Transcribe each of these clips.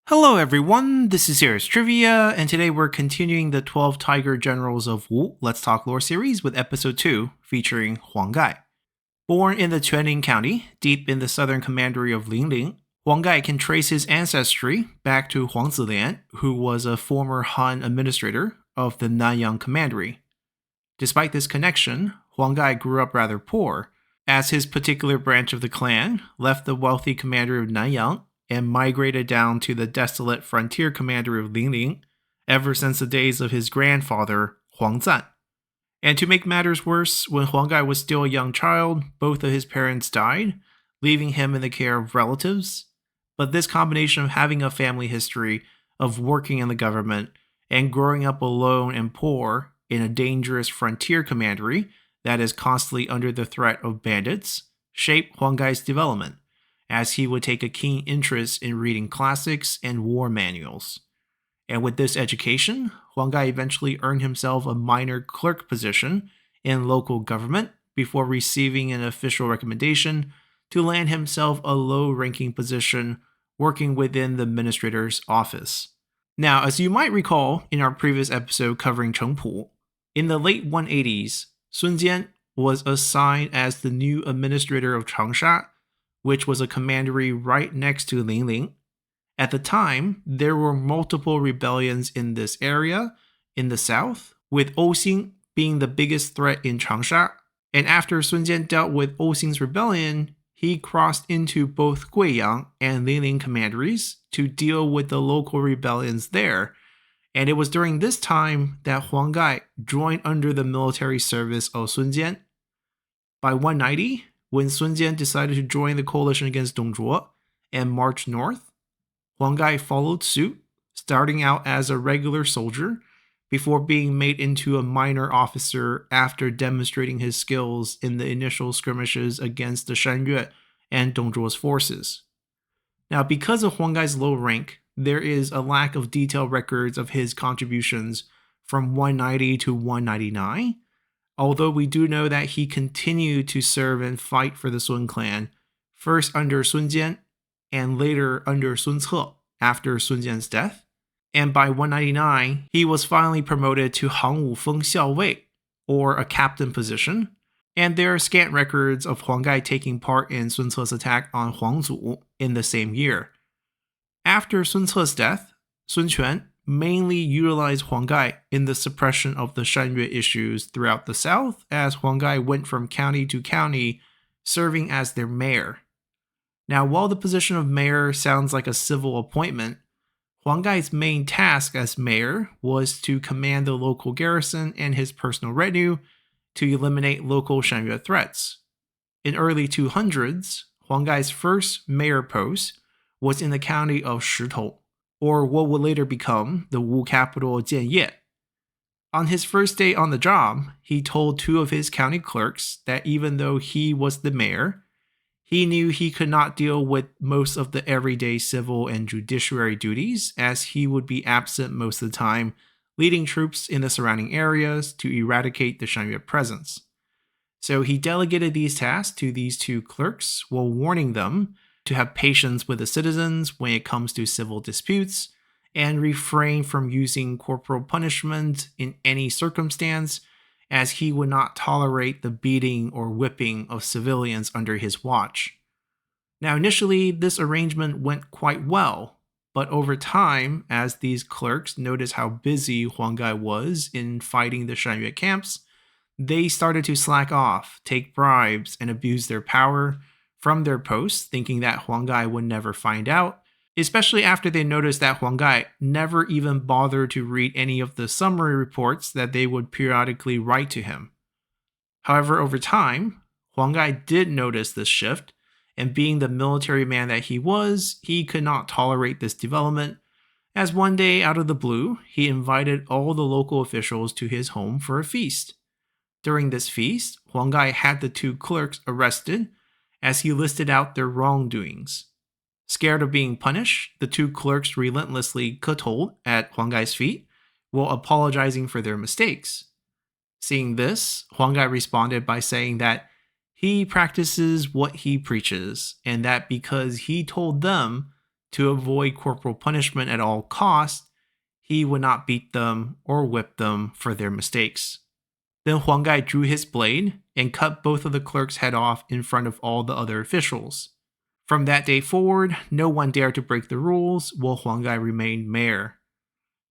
Hello everyone, this is Serious Trivia, and today we're continuing the 12 Tiger Generals of Wu Let's Talk Lore series with episode 2 featuring Huang Gai. Born in the Quanning County, deep in the southern commandery of Linling, Huang Gai can trace his ancestry back to Huang Zilian, who was a former Han administrator of the Nanyang Commandery. Despite this connection, Huang Gai grew up rather poor, as his particular branch of the clan left the wealthy commandery of Nanyang and migrated down to the desolate frontier commandery of Linling ever since the days of his grandfather, Huang Zan. And to make matters worse, when Huang Gai was still a young child, both of his parents died, leaving him in the care of relatives. But this combination of having a family history of working in the government and growing up alone and poor in a dangerous frontier commandery that is constantly under the threat of bandits shaped Huang Gai's development, as he would take a keen interest in reading classics and war manuals. And with this education, Huang Gai eventually earned himself a minor clerk position in local government before receiving an official recommendation to land himself a low-ranking position working within the administrator's office. Now, as you might recall in our previous episode covering Chengpu, in the late 180s, Sun Jian was assigned as the new administrator of Changsha, which was a commandery right next to Linling. At the time, there were multiple rebellions in this area in the south, with Oxing being the biggest threat in Changsha. And after Sun Jian dealt with Oxing's rebellion, he crossed into both Guiyang and Linling commanderies to deal with the local rebellions there. And it was during this time that Huang Gai joined under the military service of Sun Jian. By 190, when Sun Jian decided to join the coalition against Dong Zhuo and march north, Huang Gai followed suit, starting out as a regular soldier before being made into a minor officer after demonstrating his skills in the initial skirmishes against the Shanyue and Dong Zhuo's forces. Now, because of Huang Gai's low rank, there is a lack of detailed records of his contributions from 190 to 199, although we do know that he continued to serve and fight for the Sun clan, first under Sun Jian and later under Sun Ce after Sun Jian's death. And by 199, he was finally promoted to Hang Wu Feng Xiao Wei, or a captain position, and there are scant records of Huang Gai taking part in Sun Ce's attack on Huangzu in the same year. After Sun Ce's death, Sun Quan mainly utilized Huang Gai in the suppression of the Shanyue issues throughout the south, as Huang Gai went from county to county, serving as their mayor. Now, while the position of mayor sounds like a civil appointment, Huang Gai's main task as mayor was to command the local garrison and his personal retinue to eliminate local Shanyue threats. In early 200s, Huang Gai's first mayor post was in the county of Shitou, or what would later become the Wu capital Jianye. On his first day on the job, he told two of his county clerks that even though he was the mayor, he knew he could not deal with most of the everyday civil and judiciary duties, as he would be absent most of the time, leading troops in the surrounding areas to eradicate the Shanyue presence. So he delegated these tasks to these two clerks while warning them to have patience with the citizens when it comes to civil disputes, and refrain from using corporal punishment in any circumstance, as he would not tolerate the beating or whipping of civilians under his watch. Now, initially, this arrangement went quite well, but over time, as these clerks noticed how busy Huang Gai was in fighting the Shanyue camps, they started to slack off, take bribes, and abuse their power from their posts, thinking that Huang Gai would never find out, especially after they noticed that Huang Gai never even bothered to read any of the summary reports that they would periodically write to him. However, over time, Huang Gai did notice this shift, and being the military man that he was, he could not tolerate this development, as one day out of the blue, he invited all the local officials to his home for a feast. During this feast, Huang Gai had the two clerks arrested, as he listed out their wrongdoings. Scared of being punished, the two clerks relentlessly kowtowed at Huang Gai's feet while apologizing for their mistakes. Seeing this, Huang Gai responded by saying that he practices what he preaches, and that because he told them to avoid corporal punishment at all costs, he would not beat them or whip them for their mistakes. Then Huang Gai drew his blade and cut both of the clerks' head off in front of all the other officials. From that day forward, no one dared to break the rules while Huang Gai remained mayor.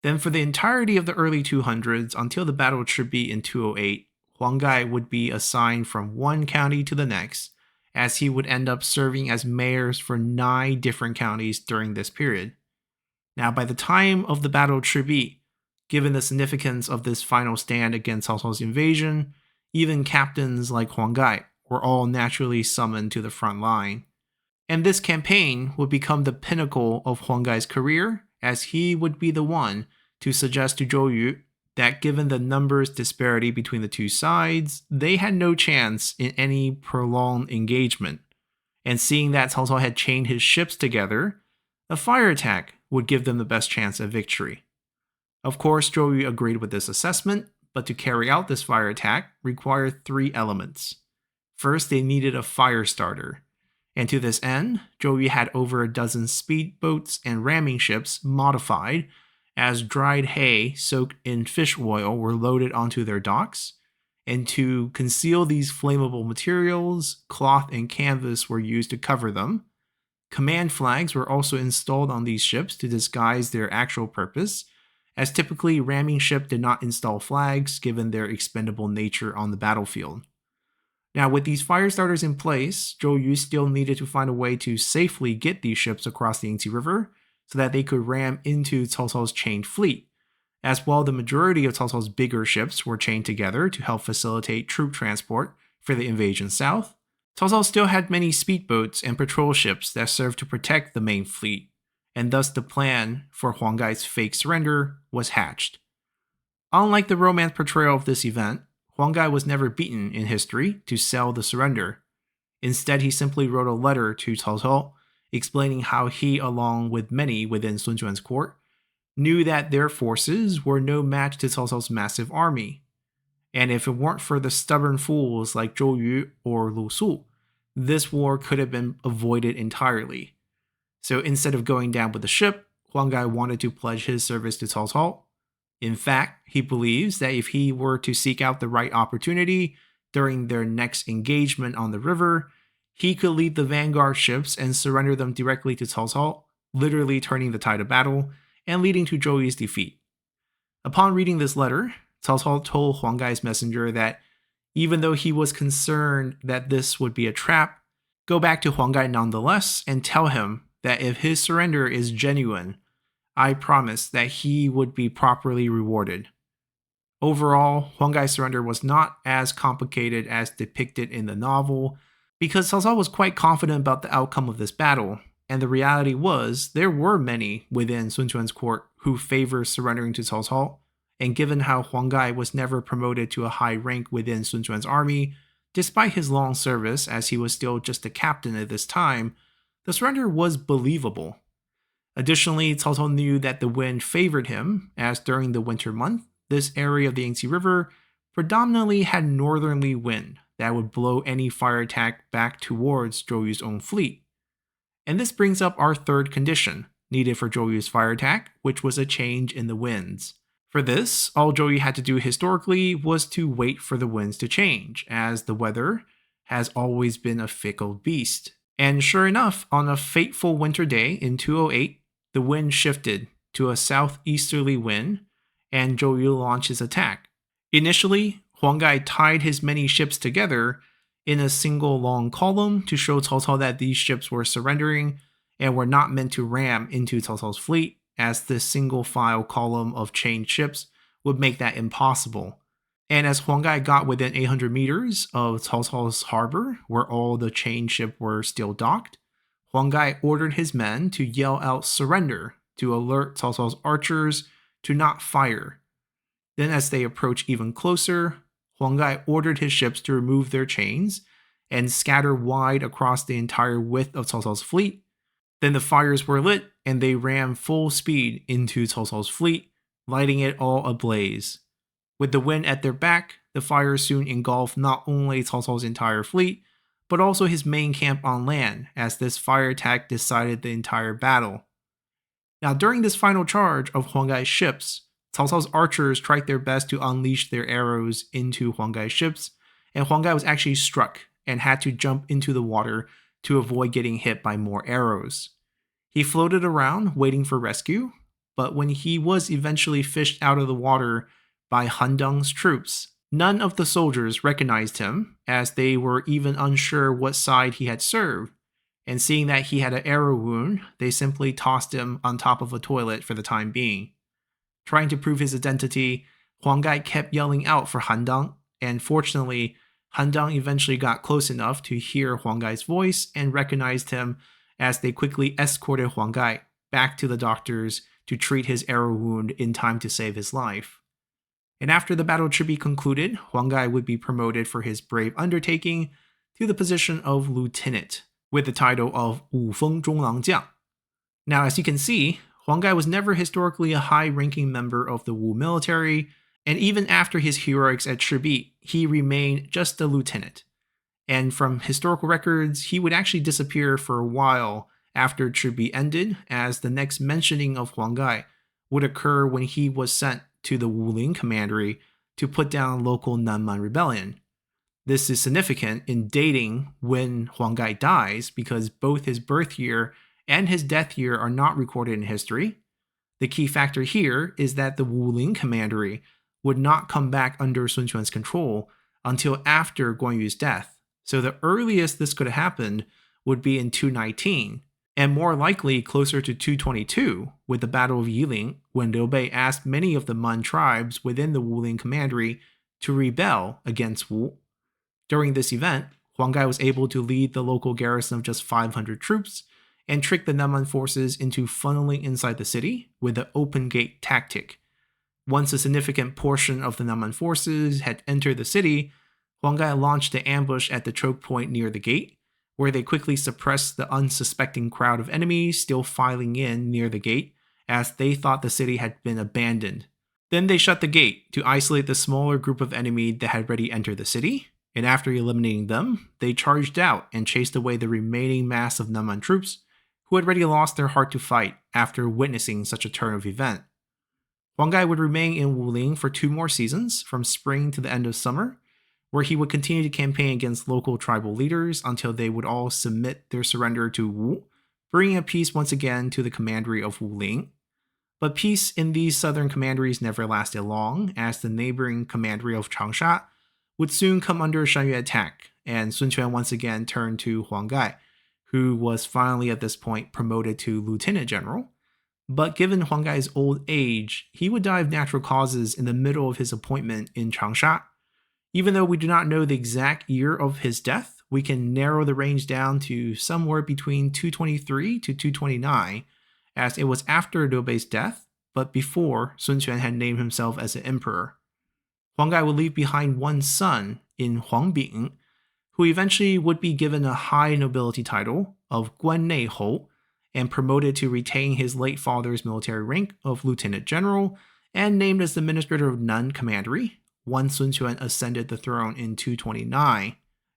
Then for the entirety of the early 200s until the Battle of Chibi in 208, Huang Gai would be assigned from one county to the next, as he would end up serving as mayors for 9 different counties during this period. Now, by the time of the Battle of Chibi, given the significance of this final stand against Cao Cao's invasion, even captains like Huang Gai were all naturally summoned to the front line. And this campaign would become the pinnacle of Huang Gai's career, as he would be the one to suggest to Zhou Yu that given the numbers disparity between the two sides, they had no chance in any prolonged engagement. And seeing that Cao Cao had chained his ships together, a fire attack would give them the best chance of victory. Of course, Zhou Yu agreed with this assessment, but to carry out this fire attack required 3 elements. First, they needed a fire starter. And to this end, Zhou Yu had over a dozen speedboats and ramming ships modified as dried hay soaked in fish oil were loaded onto their docks. And to conceal these flammable materials, cloth and canvas were used to cover them. Command flags were also installed on these ships to disguise their actual purpose, as typically ramming ship did not install flags given their expendable nature on the battlefield. Now, with these fire starters in place, Zhou Yu still needed to find a way to safely get these ships across the Yangtze River so that they could ram into Cao Cao's chained fleet. As well, the majority of Cao Cao's bigger ships were chained together to help facilitate troop transport for the invasion south. Cao Cao still had many speedboats and patrol ships that served to protect the main fleet, and thus the plan for Huang Gai's fake surrender was hatched. Unlike the romance portrayal of this event, Huang Gai was never beaten in history to sell the surrender. Instead, he simply wrote a letter to Cao Cao explaining how he, along with many within Sun Quan's court, knew that their forces were no match to Cao Cao's massive army. And if it weren't for the stubborn fools like Zhou Yu or Lu Su, this war could have been avoided entirely. So instead of going down with the ship, Huang Gai wanted to pledge his service to Cao Cao. In fact, he believes that if he were to seek out the right opportunity during their next engagement on the river, he could lead the vanguard ships and surrender them directly to Cao Cao, literally turning the tide of battle and leading to Zhou Yu's defeat. Upon reading this letter, Cao Cao told Huang Gai's messenger that even though he was concerned that this would be a trap, go back to Huang Gai nonetheless and tell him that if his surrender is genuine, I promise that he would be properly rewarded. Overall, Huang Gai's surrender was not as complicated as depicted in the novel, because Cao Cao was quite confident about the outcome of this battle, and the reality was there were many within Sun Quan's court who favored surrendering to Cao Cao, and given how Huang Gai was never promoted to a high rank within Sun Quan's army, despite his long service as he was still just a captain at this time, the surrender was believable. Additionally, Cao Cao knew that the wind favored him, as during the winter month, this area of the Yangtze River predominantly had northerly wind that would blow any fire attack back towards Zhou Yu's own fleet. And this brings up our third condition needed for Zhou Yu's fire attack, which was a change in the winds. For this, all Zhou Yu had to do historically was to wait for the winds to change, as the weather has always been a fickle beast. And sure enough, on a fateful winter day in 208, the wind shifted to a southeasterly wind, and Zhou Yu launched his attack. Initially, Huang Gai tied his many ships together in a single long column to show Cao Cao that these ships were surrendering and were not meant to ram into Cao Cao's fleet, as this single file column of chained ships would make that impossible. And as Huang Gai got within 800 meters of Cao Cao's harbor, where all the chained ships were still docked, Huang Gai ordered his men to yell out surrender to alert Cao Cao's archers to not fire. Then as they approached even closer, Huang Gai ordered his ships to remove their chains and scatter wide across the entire width of Cao Cao's fleet. Then the fires were lit and they ran full speed into Cao Cao's fleet, lighting it all ablaze. With the wind at their back, the fires soon engulfed not only Cao Cao's entire fleet, but also his main camp on land, as this fire attack decided the entire battle. Now, during this final charge of Huang Gai's ships, Cao Cao's archers tried their best to unleash their arrows into Huang Gai's ships, and Huang Gai was actually struck and had to jump into the water to avoid getting hit by more arrows. He floated around waiting for rescue, but when he was eventually fished out of the water by Han Deng's troops, none of the soldiers recognized him, as they were even unsure what side he had served, and seeing that he had an arrow wound, they simply tossed him on top of a toilet for the time being. Trying to prove his identity, Huang Gai kept yelling out for Han Deng, and fortunately, Han Deng eventually got close enough to hear Huang Gai's voice and recognized him, as they quickly escorted Huang Gai back to the doctors to treat his arrow wound in time to save his life. And after the battle should be concluded, Huang Gai would be promoted for his brave undertaking to the position of lieutenant, with the title of Wu Feng Zhonglang Jiang. Now, as you can see, Huang Gai was never historically a high-ranking member of the Wu military, and even after his heroics at Shibi, he remained just a lieutenant. And from historical records, he would actually disappear for a while after Shibi ended, as the next mentioning of Huang Gai would occur when he was sent to the Wuling commandery to put down local Nanman rebellion. This is significant in dating when Huang Gai dies, because both his birth year and his death year are not recorded in history. The key factor here is that the Wuling commandery would not come back under Sun Quan's control until after Guan Yu's death, so the earliest this could have happened would be in 219, and more likely closer to 222 with the Battle of Yiling, when Liu Bei asked many of the Man tribes within the Wuling commandery to rebel against Wu. During this event, Huang Gai was able to lead the local garrison of just 500 troops and trick the Nanman forces into funneling inside the city with the open gate tactic. Once a significant portion of the Nanman forces had entered the city, Huang Gai launched an ambush at the choke point near the gate, where they quickly suppressed the unsuspecting crowd of enemies still filing in near the gate, as they thought the city had been abandoned. Then they shut the gate to isolate the smaller group of enemy that had already entered the city, and after eliminating them, they charged out and chased away the remaining mass of Nanman troops, who had already lost their heart to fight after witnessing such a turn of event. Huang Gai would remain in Wuling for 2 more seasons, from spring to the end of summer, where he would continue to campaign against local tribal leaders until they would all submit their surrender to Wu, bringing a peace once again to the commandery of Wuling. But peace in these southern commanderies never lasted long, as the neighboring commandery of Changsha would soon come under Shan attack, and Sun Quan once again turned to Huang Gai, who was finally at this point promoted to lieutenant general. But given Huang Gai's old age, he would die of natural causes in the middle of his appointment in Changsha. Even though we do not know the exact year of his death, we can narrow the range down to somewhere between 223 to 229, as it was after Liu Bei's death, but before Sun Quan had named himself as an emperor. Huang Gai would leave behind one son in Huang Bing, who eventually would be given a high nobility title of Guan Nei Hou and promoted to retain his late father's military rank of lieutenant general and named as the administrator of Nan Commandery once Sun Quan ascended the throne in 229.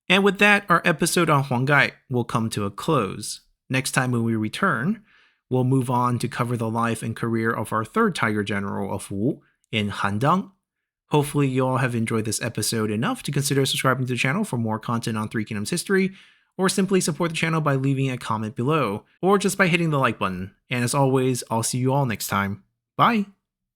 And with that, our episode on Huang Gai will come to a close. Next time when we return, we'll move on to cover the life and career of our third Tiger General of Wu in Han Deng. Hopefully you all have enjoyed this episode enough to consider subscribing to the channel for more content on Three Kingdoms history, or simply support the channel by leaving a comment below, or just by hitting the like button. And as always, I'll see you all next time. Bye!